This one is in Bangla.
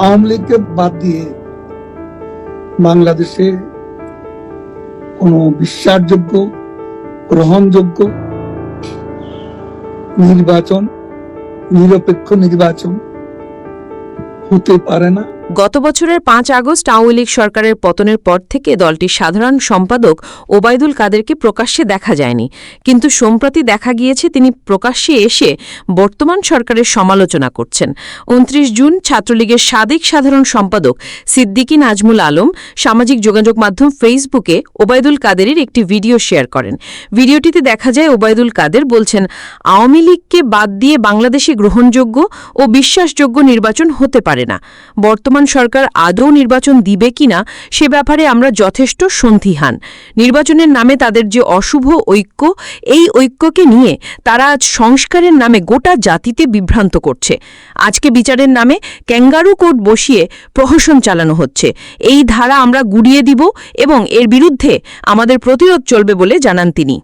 আওয়ামী লীগকে বাদ দিয়ে বাংলাদেশে কোনো বিশ্বাসযোগ্য, গ্রহণযোগ্য নির্বাচন, নিরপেক্ষ নির্বাচন হতে পারে না। গত বছরের 5 আগস্ট আওয়ামী লীগ সরকারের পতনের পর থেকে দলটির সাধারণ সম্পাদক ওবায়দুল কাদেরকে প্রকাশ্যে দেখা যায়নি, কিন্তু সম্প্রতি দেখা গিয়েছে তিনি প্রকাশ্যে এসে বর্তমান সরকারের সমালোচনা করছেন। 29 জুন ছাত্রলীগের সাবেক সাধারণ সম্পাদক সিদ্দিকী নাজমুল আলম সামাজিক যোগাযোগ মাধ্যম ফেসবুকে ওবায়দুল কাদেরের একটি ভিডিও শেয়ার করেন। ভিডিওটিতে দেখা যায় ওবায়দুল কাদের বলছেন, আওয়ামী লীগকে বাদ দিয়ে বাংলাদেশে গ্রহণযোগ্য ও বিশ্বাসযোগ্য নির্বাচন হতে পারে না। বর্তমান সরকার আদৌ নির্বাচন দিবে কিনা সে ব্যাপারে আমরা যথেষ্ট সন্দিহান। নির্বাচনের নামে তাদের যে অশুভ ঐক্য, এই ঐক্যকে নিয়ে তারা আজ সংস্কারের নামে গোটা জাতিতে বিভ্রান্ত করছে। আজকে বিচারের নামে ক্যাঙ্গারু কোর্ট বসিয়ে প্রহসন চালানো হচ্ছে। এই ধারা আমরা গুড়িয়ে দিব এবং এর বিরুদ্ধে আমাদের প্রতিরোধ চলবে বলে জানান তিনি।